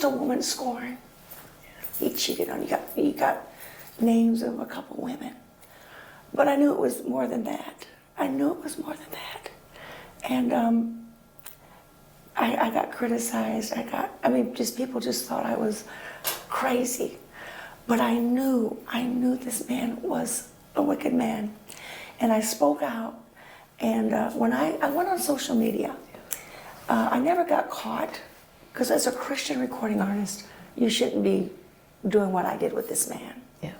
just a woman scorned. He cheated on you. You got names of a couple women. But I knew it was more than that. I knew it was more than that. And I got criticized. Just people just thought I was crazy. But I knew this man was a wicked man. And I spoke out. And when I went on social media, I never got caught. Because as a Christian recording artist, you shouldn't be doing what I did with this man. Yeah.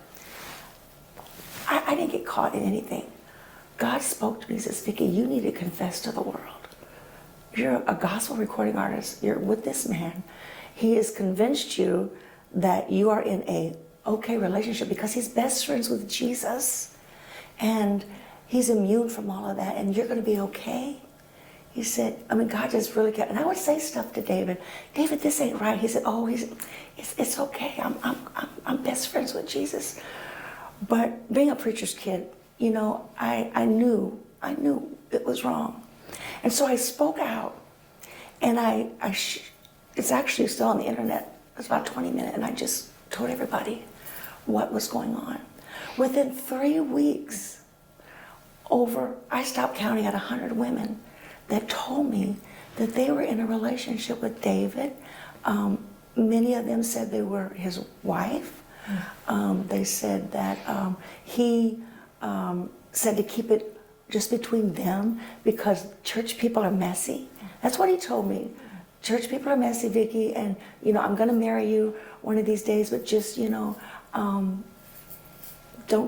I didn't get caught in anything. God spoke to me and says, Vicki, you need to confess to the world. You're a gospel recording artist. You're with this man. He has convinced you that you are in a okay relationship because he's best friends with Jesus. And he's immune from all of that. And you're going to be okay. He said, God just really kept, and I would say stuff to David. David, this ain't right. He said, it's okay. I'm best friends with Jesus. But being a preacher's kid, I knew it was wrong. And so I spoke out, and it's actually still on the internet. It's about 20 minutes, and I just told everybody what was going on. Within 3 weeks, I stopped counting at 100 women that told me that they were in a relationship with David. Many of them said they were his wife. They said that he said to keep it just between them because church people are messy. That's what he told me. Church people are messy, Vicki, and I'm gonna marry you one of these days, but just don't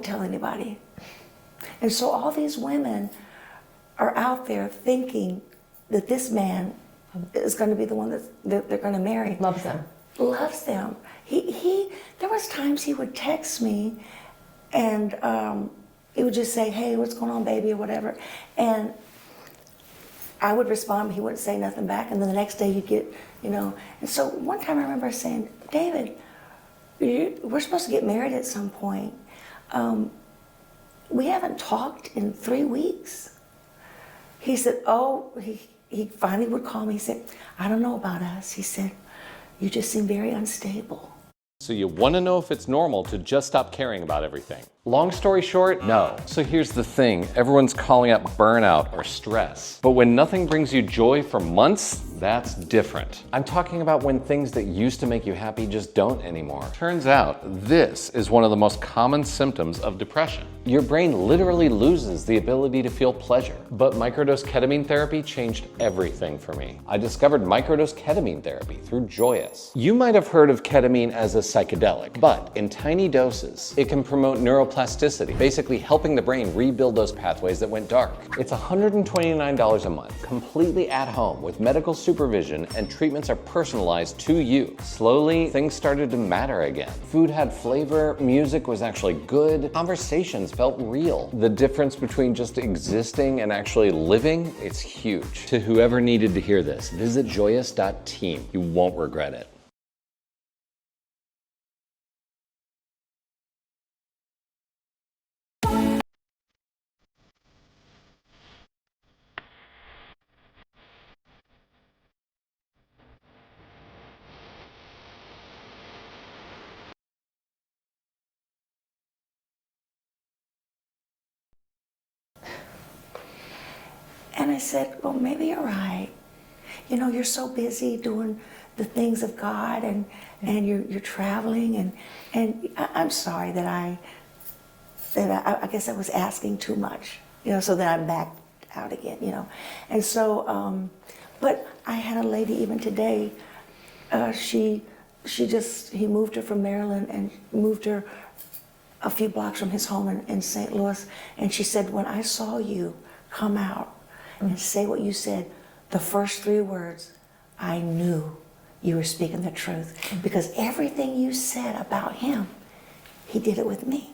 tell anybody. And so all these women are out there thinking that this man is going to be the one that they're going to marry. Loves them. Loves them. There was times he would text me and he would just say, hey, what's going on, baby, or whatever. And I would respond, but he wouldn't say nothing back. And then the next day you'd get, And so one time I remember saying, David, we're supposed to get married at some point. We haven't talked in 3 weeks. He said, he finally would call me. He said, I don't know about us. He said, you just seem very unstable. So you want to know if it's normal to just stop caring about everything. Long story short, no. So here's the thing, everyone's calling it burnout or stress. But when nothing brings you joy for months, that's different. I'm talking about when things that used to make you happy just don't anymore. Turns out, this is one of the most common symptoms of depression. Your brain literally loses the ability to feel pleasure. But microdose ketamine therapy changed everything for me. I discovered microdose ketamine therapy through Joyous. You might have heard of ketamine as a psychedelic, but in tiny doses, it can promote neuroplasticity, basically helping the brain rebuild those pathways that went dark. It's $129 a month, completely at home with medical supervision, and treatments are personalized to you. Slowly, things started to matter again. Food had flavor, music was actually good, conversations felt real. The difference between just existing and actually living, it's huge. To whoever needed to hear this, visit joyous.team. You won't regret it. And I said, well, maybe you're right. You're so busy doing the things of God and you're traveling and I'm sorry that I guess I was asking too much, so that I'm back out again, And so, but I had a lady even today, he moved her from Maryland and moved her a few blocks from his home in St. Louis. And she said, when I saw you come out and say what you said, the first 3 words, I knew you were speaking the truth. Because everything you said about him, he did it with me.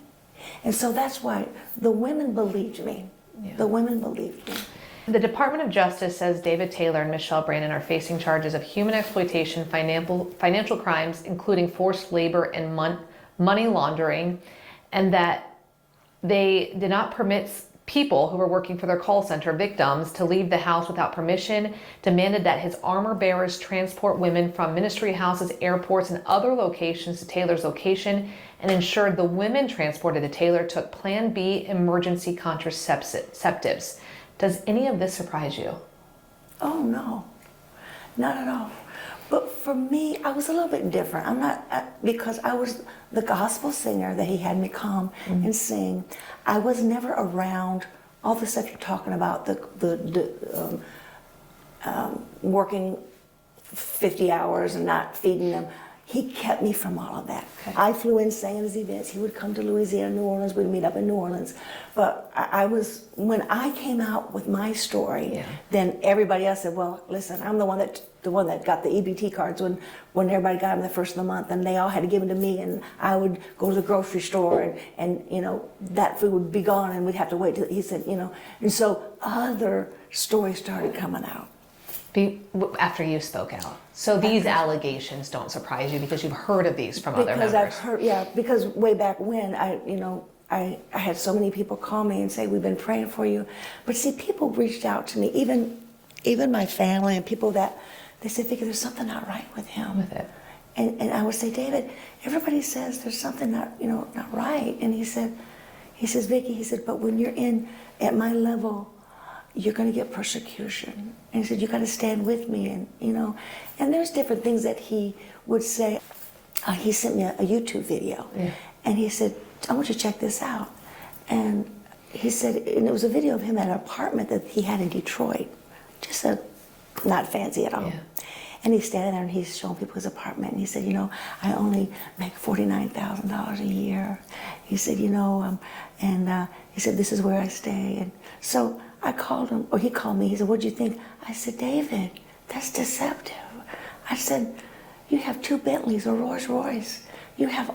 And so that's why the women believed me. Yeah. The women believed me. The Department of Justice says David Taylor and Michelle Brandon are facing charges of human exploitation, financial crimes, including forced labor and money laundering, and that they did not permit people who were working for their call center victims to leave the house without permission, demanded that his armor bearers transport women from ministry houses, airports, and other locations to Taylor's location, and ensured the women transported to Taylor took Plan B emergency contraceptives. Does any of this surprise you? Oh, no, not at all. But for me, I was a little bit different. I'm not, because I was the gospel singer that he had me come and sing. I was never around all the stuff you're talking about, working 50 hours and not feeding them. He kept me from all of that. Okay. I flew in, sang at his events. He would come to Louisiana, New Orleans. We'd meet up in New Orleans. But when I came out with my story, then everybody else said, well, listen, I'm the one that got the EBT cards when everybody got them the first of the month, and they all had to give them to me, and I would go to the grocery store, and you know, that food would be gone, and we'd have to wait till, he said, you know, and so other stories started coming out. After you spoke out. So these allegations don't surprise you because you've heard of these from other members. Because I've heard, yeah, because way back when, I had so many people call me and say, we've been praying for you. But see, people reached out to me, even my family and people that, they said, Vicki, there's something not right with him. With it. And I would say, David, everybody says there's something not right. And he says, Vicki, he said, but when you're at my level, you're going to get persecution. And he said, you got to stand with me. And, you know, and there's different things that he would say. He sent me a YouTube video. Yeah. And he said, I want you to check this out. And he said, and it was a video of him at an apartment that he had in Detroit. Just not fancy at all. Yeah. And he's standing there and he's showing people his apartment. And he said, you know, I only make $49,000 a year. He said, you know, he said, this is where I stay. And so I called him, or he called me. He said, what'd you think? I said, David, that's deceptive. I said, you have 2 Bentleys, a Rolls Royce. You have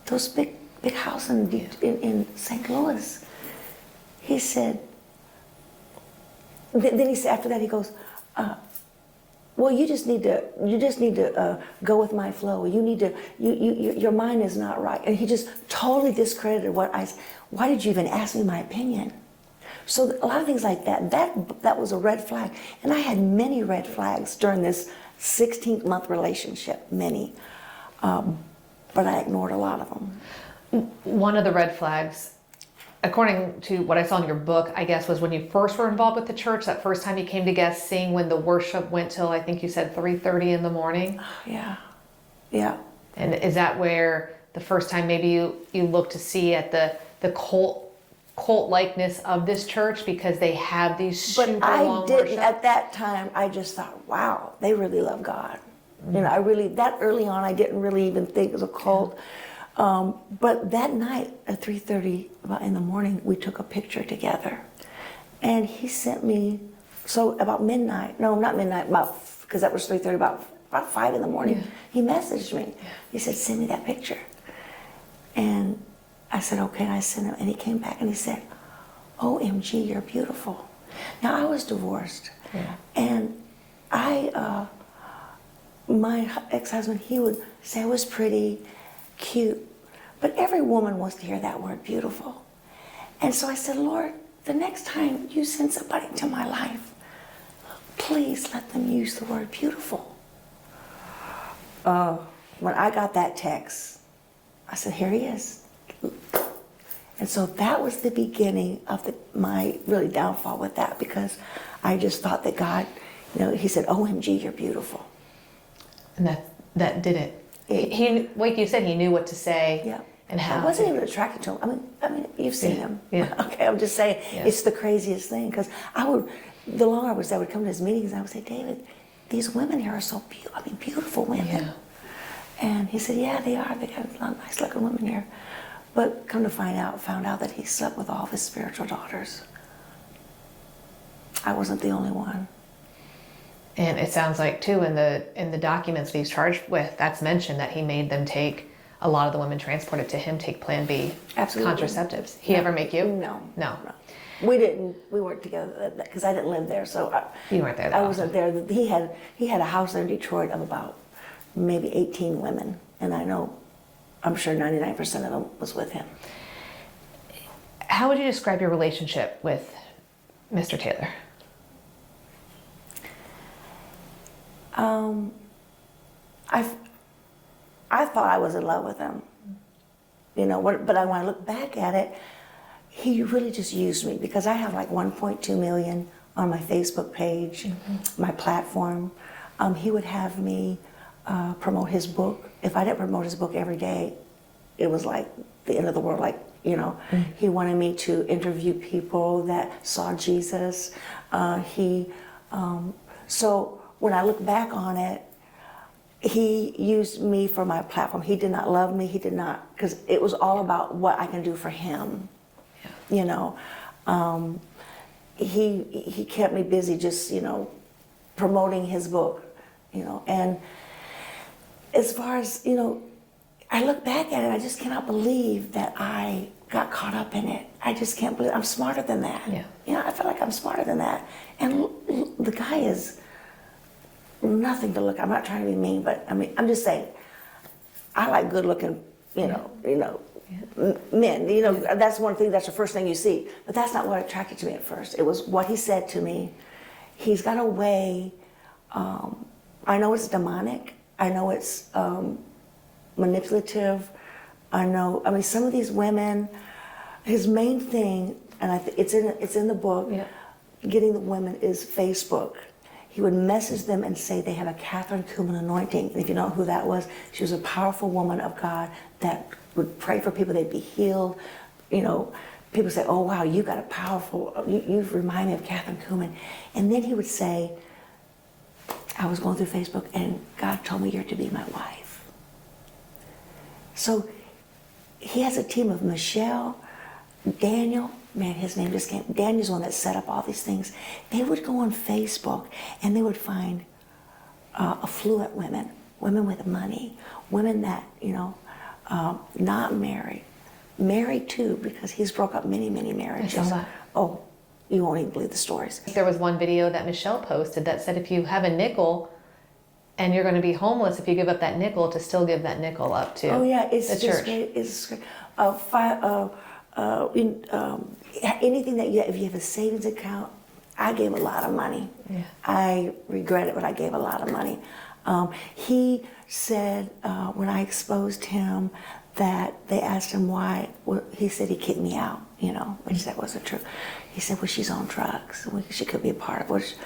those big house in St. Louis. He said, then he said, after that he goes, well, you just need to go with my flow. Your mind is not right. And he just totally discredited what I said. Why did you even ask me my opinion? So a lot of things like that was a red flag. And I had many red flags during this 16-month relationship, many. But I ignored a lot of them. One of the red flags, according to what I saw in your book, I guess, was when you first were involved with the church, that first time you came to guest sing, when the worship went till, I think you said 3:30 in the morning. Yeah, yeah. And is that where the first time maybe you look to see at the cult likeness of this church, because they have these super long worship? At that time, I just thought, wow, they really love God. You know, that early on, I didn't really even think it was a cult. But that night at 3:30 in the morning, we took a picture together. And he sent me, so about midnight, no, not midnight, because that was 3:30, about 5 in the morning, he messaged me. He said, send me that picture. And I said, okay, and I sent him, and he came back and he said, OMG, you're beautiful. Now, I was divorced, and my ex-husband, he would say I was pretty, cute, but every woman wants to hear that word, beautiful. And so I said, Lord, the next time you send somebody to my life, please let them use the word beautiful. When I got that text, I said, here he is. And so that was the beginning of my really downfall with that, because I just thought that God, you know, he said, OMG, you're beautiful. And that did it. He, like you said, he knew what to say and how. I wasn't even attracted to him. I mean, you've seen him. Yeah. Okay, I'm just saying, it's the craziest thing, because the longer I was there, I would come to his meetings and I would say, David, these women here are so beautiful women. Yeah. And he said, yeah, they are. They got a lot of nice looking women here. But come to found out that he slept with all of his spiritual daughters. I wasn't the only one. And it sounds like, too, in the documents that he's charged with, that's mentioned that he made them take, a lot of the women transported to him, take Plan B contraceptives. He ever make you? No. We didn't. We weren't together because I didn't live there. So you weren't there. I wasn't there. He had a house there in Detroit of about maybe 18 women, and I'm sure 99% of them was with him. How would you describe your relationship with Mr. Taylor? I thought I was in love with him, you know. But when I look back at it, he really just used me because I have like 1.2 million on my Facebook page, my platform. He would have me promote his book. If I didn't promote his book every day, it was like the end of the world. Like, you know, he wanted me to interview people that saw Jesus. So when I look back on it, he used me for my platform. He did not love me. He did not, because it was all about what I can do for him. You know, he kept me busy just, you know, promoting his book, you know. And as far as, you know, I look back at it, I just cannot believe that I got caught up in it. I just can't believe I'm smarter than that. Yeah. You know, I feel like I'm smarter than that. And the guy is nothing to look. I'm not trying to be mean, but I mean, I'm just saying, I like good-looking, you know, men. You know, that's one thing. That's the first thing you see. But that's not what attracted to me at first. It was what he said to me. He's got a way. I know it's demonic. I know it's manipulative. I know. I mean, some of these women. His main thing, and it's in the book. Yeah. Getting the women is Facebook. He would message them and say they have a Catherine Kuhlman anointing. And if you know who that was, she was a powerful woman of God that would pray for people, they'd be healed. You know, people say, oh wow, you got a powerful, you remind me of Catherine Kuhlman. And then he would say, I was going through Facebook and God told me you're to be my wife. So he has a team of Michelle, Daniel, man, his name just came. Daniel's the one that set up all these things. They would go on Facebook and they would find affluent women, women with money, women that, you know, not married, married too, because he's broke up many, many marriages. I saw that. Oh, you won't even believe the stories. There was one video that Michelle posted that said if you have a nickel and you're going to be homeless if you give up that nickel, to still give that nickel up to oh yeah, it's the just church. great. It's great. Anything that if you have a savings account, I gave a lot of money. Yeah. I regret it, but I gave a lot of money. He said when I exposed him that they asked him why. Well, he said he kicked me out, you know, which that wasn't true. He said, well, she's on drugs. She could be a part of it.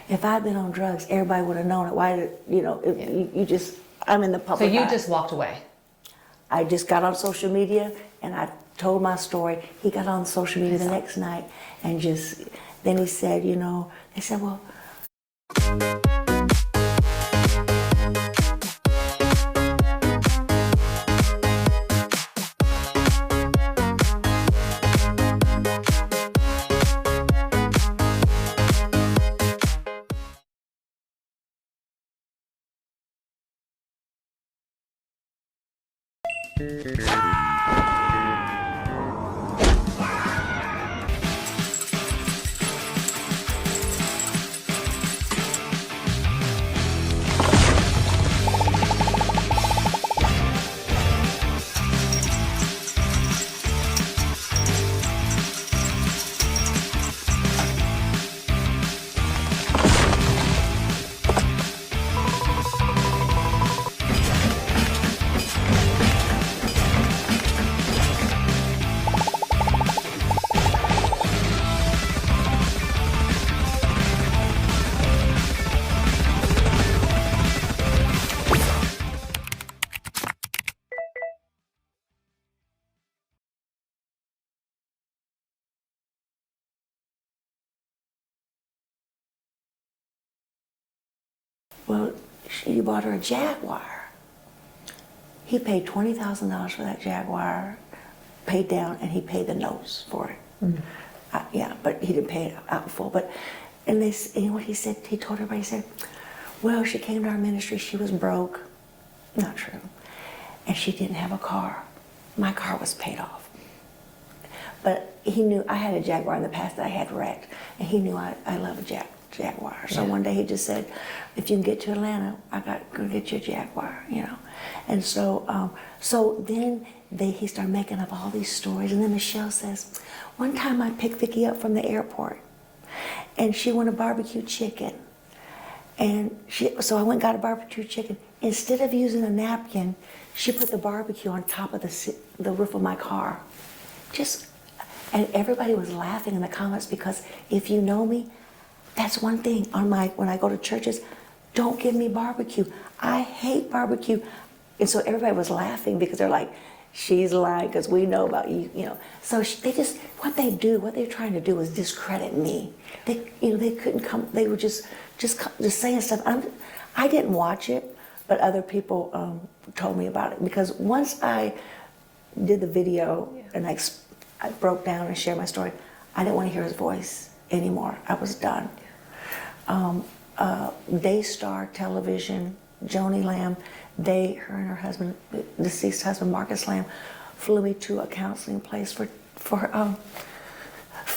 If I'd been on drugs, everybody would have known it. Why did, you know, you just, I'm in the public So you eye. just walked away? I just got on social media and I told my story. He got on social media the next night and just, then he said, you know, they said, well, well, you bought her a Jaguar. He paid $20,000 for that Jaguar, paid down, and he paid the notes for it. Mm-hmm. Yeah, but he didn't pay it out in full. But and what he said, he told everybody, he said, well, she came to our ministry, she was broke. Not true. And she didn't have a car. My car was paid off. But he knew I had a Jaguar in the past that I had wrecked, and he knew I love a Jaguar. So one day he just said, if you can get to Atlanta, I got to get you a Jaguar, you know. And so, so then he started making up all these stories. And then Michelle says, one time I picked Vicki up from the airport and she wanted barbecue chicken. And so I went and got a barbecue chicken. Instead of using a napkin, she put the barbecue on top of the roof of my car. And everybody was laughing in the comments because if you know me, that's one thing when I go to churches, don't give me barbecue. I hate barbecue. And so everybody was laughing because they're like, she's lying because we know about you, you know. So what they're trying to do is discredit me. They couldn't come, they were just saying stuff. I didn't watch it, but other people told me about it because once I did the video and I broke down and shared my story, I didn't want to hear his voice anymore. I was done. Daystar Television, Joni Lamb, her and her husband, deceased husband Marcus Lamb, flew me to a counseling place for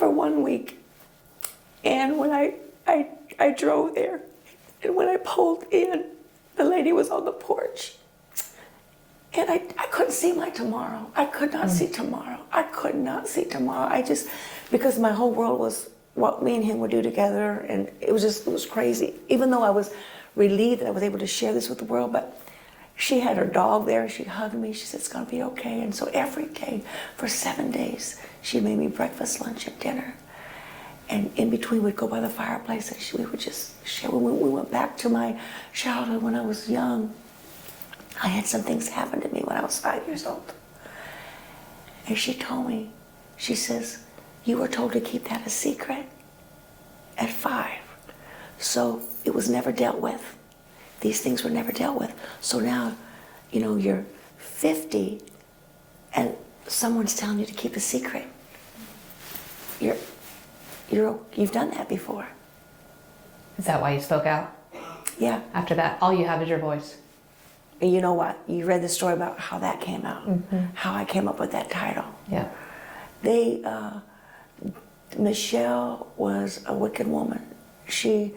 1 week. And when I drove there, and when I pulled in, the lady was on the porch. And I couldn't see my tomorrow. I could not see tomorrow. I could not see tomorrow. Because my whole world was what me and him would do together, and it was crazy. Even though I was relieved that I was able to share this with the world, but she had her dog there, she hugged me, she said, it's gonna be okay. And so every day for 7 days, she made me breakfast, lunch, and dinner. And in between, we'd go by the fireplace and we would just share. We went back to my childhood when I was young. I had some things happen to me when I was 5 years old. And she told me, she says, you were told to keep that a secret at 5. So it was never dealt with. These things were never dealt with. So now, you're 50 and someone's telling you to keep a secret. You've done that before. Is that why you spoke out? Yeah. After that, all you have is your voice. And you know what? You read the story about how that came out, how I came up with that title. Yeah. Michelle was a wicked woman. She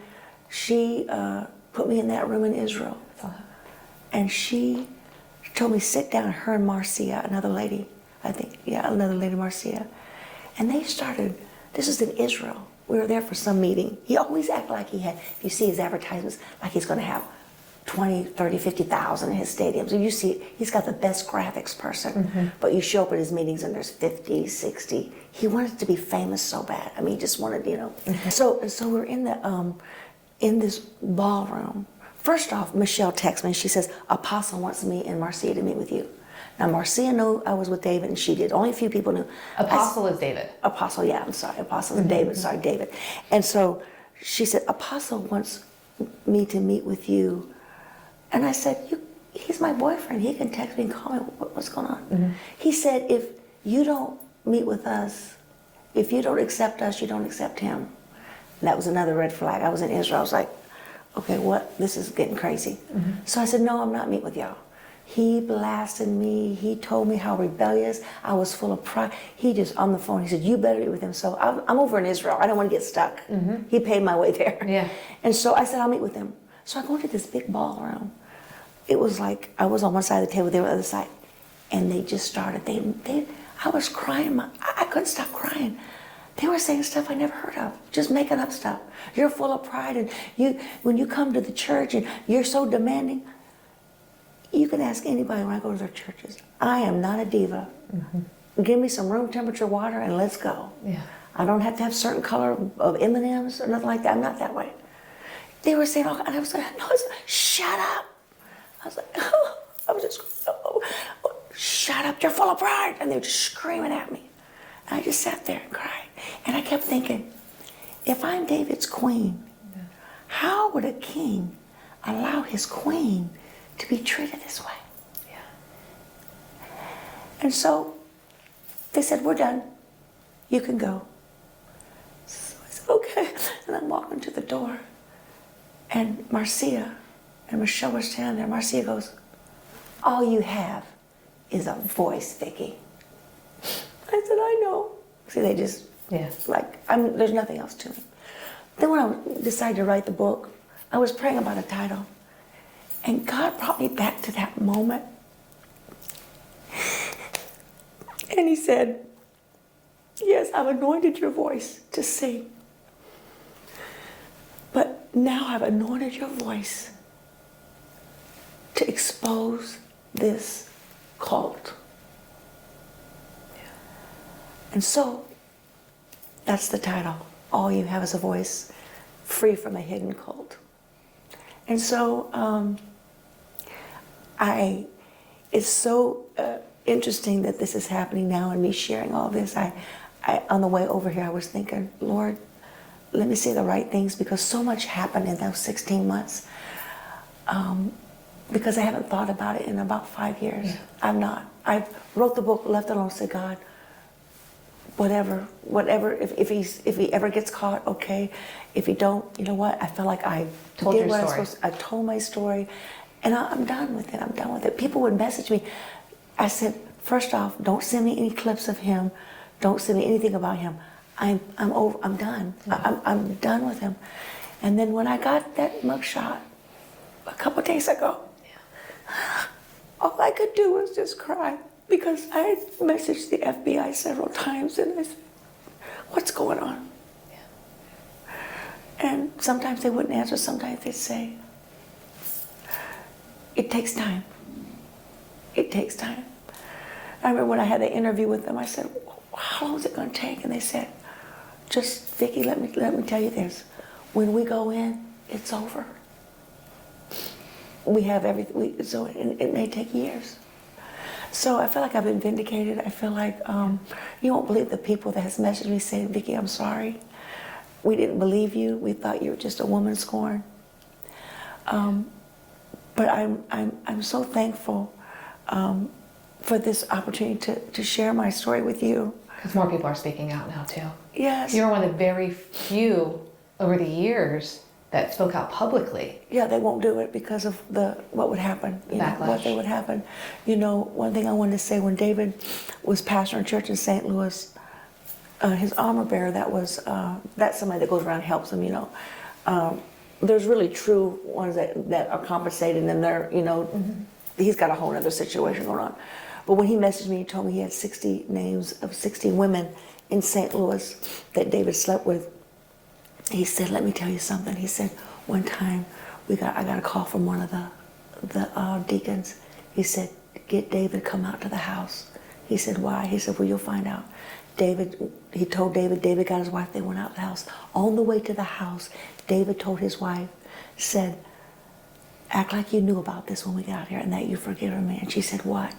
put me in that room in Israel. And she told me, sit down, her and Marcia, another lady, Marcia. And they started, this is in Israel. We were there for some meeting. He always acted like he had, if you see his advertisements, like he's going to have 20, 30, 50,000 in his stadiums. And you see, he's got the best graphics person. But you show up at his meetings and there's 50, 60. He wanted to be famous so bad. I mean, he just wanted, So we're in this ballroom. First off, Michelle texts me and she says, Apostle wants me and Marcia to meet with you. Now, Marcia knew I was with David and she did. Only a few people knew. Apostle is David. Apostle, yeah, I'm sorry. Apostle is David, sorry, David. And so she said, Apostle wants me to meet with you. And I said, he's my boyfriend. He can text me and call me. What's going on? He said, if you don't meet with us, if you don't accept us, you don't accept him. And that was another red flag. I was in Israel. I was like, okay, what? This is getting crazy. So I said, no, I'm not meeting with y'all. He blasted me. He told me how rebellious. I was full of pride. He just, on the phone, he said, you better meet with him. So I'm over in Israel. I don't want to get stuck. He paid my way there. Yeah. And so I said, I'll meet with him. So I go into this big ballroom. It was like I was on one side of the table, they were on the other side. And they just started, I was crying. I couldn't stop crying. They were saying stuff I never heard of, just making up stuff. You're full of pride, and when you come to the church and you're so demanding, you can ask anybody when I go to their churches. I am not a diva. Give me some room temperature water and let's go. Yeah. I don't have to have a certain color of M&Ms or nothing like that. I'm not that way. They were saying, and I was like, no, shut up. I was like, shut up, you're full of pride. And they were just screaming at me. And I just sat there and cried. And I kept thinking, if I'm David's queen, how would a king allow his queen to be treated this way? Yeah. And so they said, we're done. You can go. So I said, okay. And I'm walking to the door. And Marcia and Michelle were standing there. Marcia goes, all you have is a voice, Vicki. I said, I know. See, they just, there's nothing else to me. Then when I decided to write the book, I was praying about a title. And God brought me back to that moment. And he said, yes, I've anointed your voice to sing. But now I've anointed your voice to expose this cult. And so, that's the title. All you have is a voice, free from a hidden cult. And so, it's so interesting that this is happening now and me sharing all this. I on the way over here, I was thinking, Lord, let me say the right things, because so much happened in those 16 months. Because I haven't thought about it in about 5 years. Yeah. I'm not. I wrote the book, left it alone, said, God, whatever, if he ever gets caught, okay. If he don't, you know what? I feel like I told did what I was supposed to. I told my story, and I'm done with it. I'm done with it. People would message me. I said, first off, don't send me any clips of him. Don't send me anything about him. I'm over. I'm done. Mm-hmm. I'm done with him. And then when I got that mugshot a couple of days ago, all I could do was just cry, because I had messaged the FBI several times and I said, what's going on? Yeah. And sometimes they wouldn't answer, sometimes they'd say, it takes time. It takes time. I remember when I had the interview with them, I said, how long is it going to take? And they said, just, Vicki, let me tell you this. When we go in, it's over. We have everything, so it may take years. So I feel like I've been vindicated. I feel like you won't believe the people that has messaged me saying, Vicki, I'm sorry. We didn't believe you. We thought you were just a woman scorned. But I'm so thankful for this opportunity to share my story with you. Because more people are speaking out now too. Yes. You're one of the very few over the years that spoke out publicly. Yeah, they won't do it because of what would happen. You know, what they would happen. You know, one thing I wanted to say, when David was pastor in church in St. Louis, his armor bearer, that's somebody that goes around and helps him, you know. There's really true ones that are compensated, and they're, you know, he's got a whole other situation going on. But when he messaged me, he told me he had 60 names of 60 women in St. Louis that David slept with. He said, let me tell you something. He said, one time I got a call from one of the deacons. He said, get David, come out to the house. He said, why? He said, well, you'll find out. He told David got his wife, they went out to the house. On the way to the house, David told his wife, said, act like you knew about this when we got here and that you forgive me. And she said, what?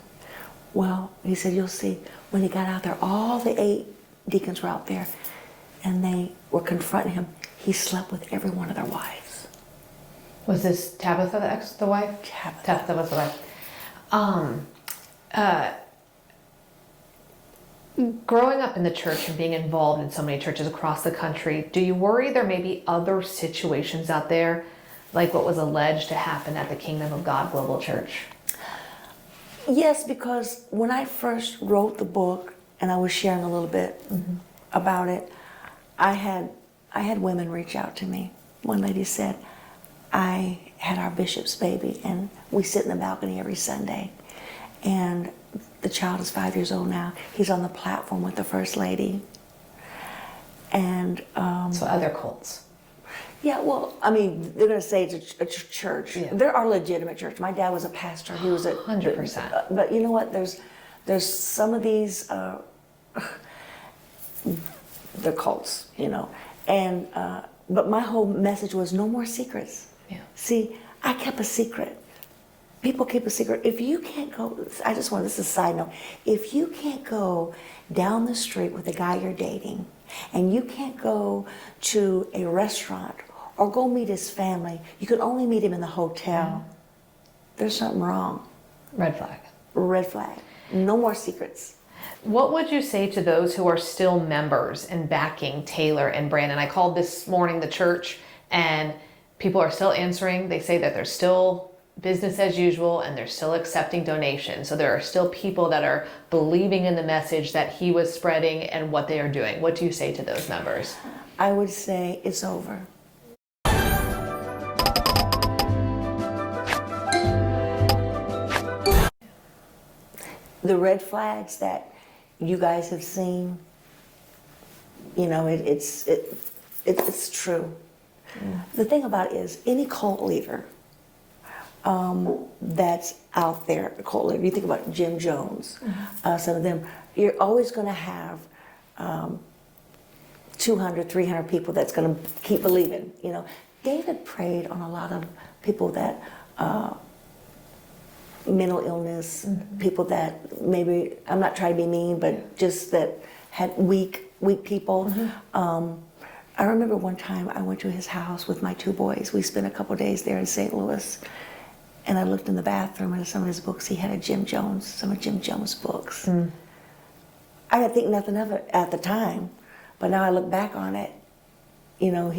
Well, he said, you'll see. When he got out there, all the 8 deacons were out there, and they were confronting him. He slept with every one of their wives. Was this Tabitha the wife? Tabitha was the wife. Growing up in the church and being involved in so many churches across the country, do you worry there may be other situations out there like what was alleged to happen at the Kingdom of God Global Church? Yes, because when I first wrote the book and I was sharing a little bit about it, I had women reach out to me. One lady said, I had our bishop's baby and we sit in the balcony every Sunday, and the child is 5 years old now. He's on the platform with the First Lady. And so other cults. Yeah, well, I mean, they're going to say it's a church. Yeah. There are legitimate churches. My dad was a pastor. He was 100%. But you know what? There's some of these, they're cults, you know. And but my whole message was no more secrets. Yeah. See, I kept a secret. People keep a secret. If you can't go, this is a side note. If you can't go down the street with the guy you're dating, and you can't go to a restaurant or go meet his family, you can only meet him in the hotel, there's something wrong. Red flag. Red flag. No more secrets. What would you say to those who are still members and backing Taylor and Brandon? I called this morning the church, and people are still answering. They say that there's still business as usual and they're still accepting donations. So there are still people that are believing in the message that he was spreading and what they are doing. What do you say to those members? I would say it's over. The red flags that you guys have seen, you know, it's true. The thing about it is, any cult leader that's out there, a cult leader, you think about Jim Jones, some of them, you're always going to have 200, 300 people that's going to keep believing. You know, David prayed on a lot of people that mental illness, people that maybe, I'm not trying to be mean, but just that had weak people. I remember one time I went to his house with my 2 boys. We spent a couple days there in St. Louis, and I looked in the bathroom and some of his books. He had some of Jim Jones books. I didn't think nothing of it at the time, but now I look back on it, you know,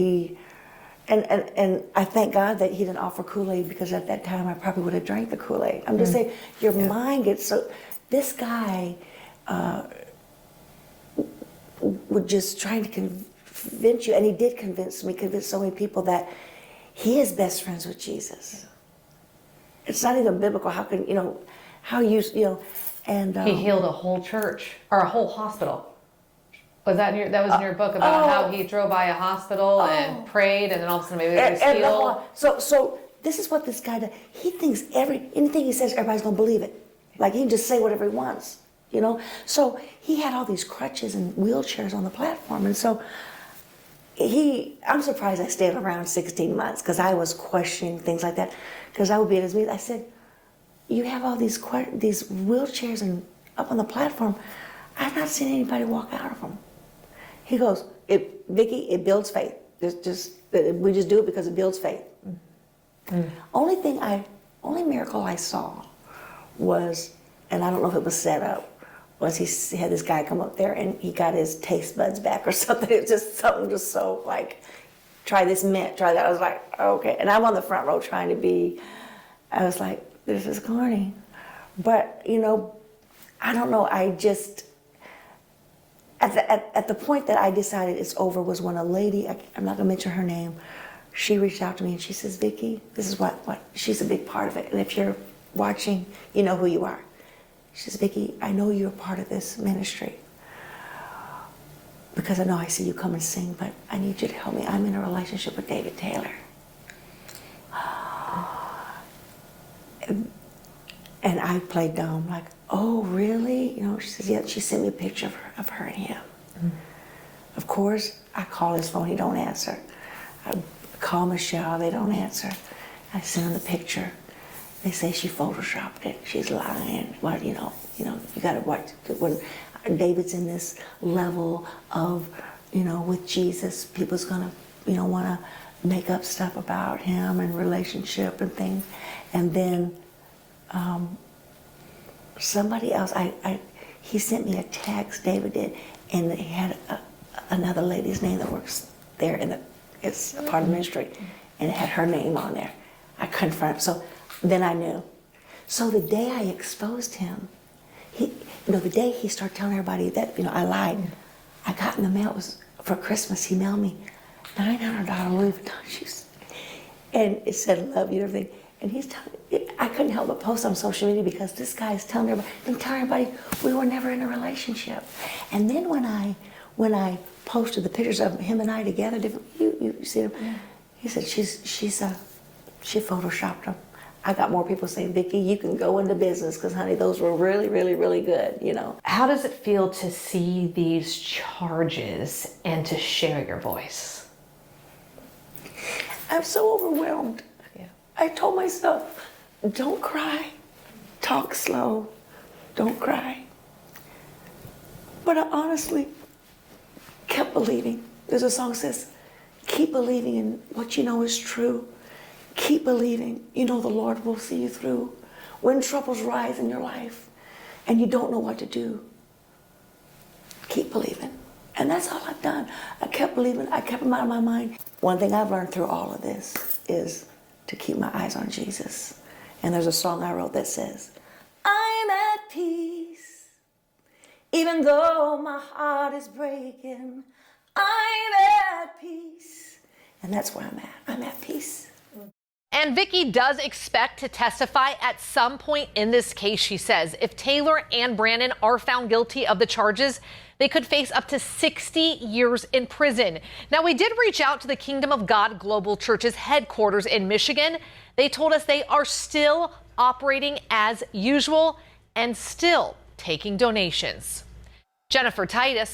and I thank God that he didn't offer Kool-Aid, because at that time I probably would have drank the Kool-Aid. I'm just saying, your mind gets so, this guy would just trying to convince you, and he did convince so many people that he is best friends with Jesus. It's not even biblical. How can, you know, how you know, and He healed a whole church, or a whole hospital. Was that that was in your book about how he drove by a hospital and prayed, and then all of a sudden maybe it was healed? So this is what this guy does. He thinks anything he says, everybody's gonna believe it. Like, he can just say whatever he wants, you know? So he had all these crutches and wheelchairs on the platform, and so I'm surprised I stayed around 16 months, because I was questioning things like that, because I would be at his meeting. I said, you have all these wheelchairs and up on the platform. I've not seen anybody walk out of them. He goes, Vicki, it builds faith. We just do it because it builds faith. Only miracle I saw was, and I don't know if it was set up, was he had this guy come up there and he got his taste buds back or something. It's just something just so like, try this mint, try that. I was like, okay. And I'm on the front row trying to be, I was like, this is corny. But, you know, I don't know, I just, at the point that I decided it's over was when a lady, I'm not gonna mention her name, she reached out to me and she says, Vicki, this is what she's a big part of it. And if you're watching, you know who you are. She says, Vicki, I know you're a part of this ministry, because I know I see you come and sing, but I need you to help me. I'm in a relationship with David Taylor. And I played dumb, like, oh, really? You know, she says, yeah, she sent me a picture of her and him. Of course, I call his phone, he don't answer. I call Michelle, they don't answer. I send them the picture. They say she photoshopped it. She's lying. Well, you know, you gotta watch. When David's in this level of, you know, with Jesus, people's gonna, you know, wanna make up stuff about him and relationship and things. And then somebody else, he sent me a text, David did, and he had another lady's name that works there it's a part of the ministry, and it had her name on there. I confirmed, so then I knew. So the day I exposed him, the day he started telling everybody that, you know, I lied, I got in the mail, it was for Christmas, he mailed me $900 Louis Vuitton shoes. And it said, love you, and everything. And he's telling, I couldn't help but post on social media, because this guy's telling everybody we were never in a relationship. And then when I posted the pictures of him and I together, you see him, he said, she photoshopped him. I got more people saying, Vicki, you can go into business, because honey, those were really, really, really good, you know. How does it feel to see these charges and to share your voice? I'm so overwhelmed. Yeah. I told myself, don't cry, talk slow, don't cry. But I honestly kept believing. There's a song that says, keep believing in what you know is true. Keep believing. You know the Lord will see you through. When troubles rise in your life and you don't know what to do, keep believing. And that's all I've done. I kept believing. I kept them out of my mind. One thing I've learned through all of this is to keep my eyes on Jesus. And there's a song I wrote that says, I'm at peace, even though my heart is breaking. I'm at peace. And that's where I'm at. I'm at peace. And Vicki does expect to testify at some point in this case, she says. If Taylor and Brandon are found guilty of the charges, they could face up to 60 years in prison. Now, we did reach out to the Kingdom of God Global Church's headquarters in Michigan. They told us they are still operating as usual and still taking donations. Jennifer Titus,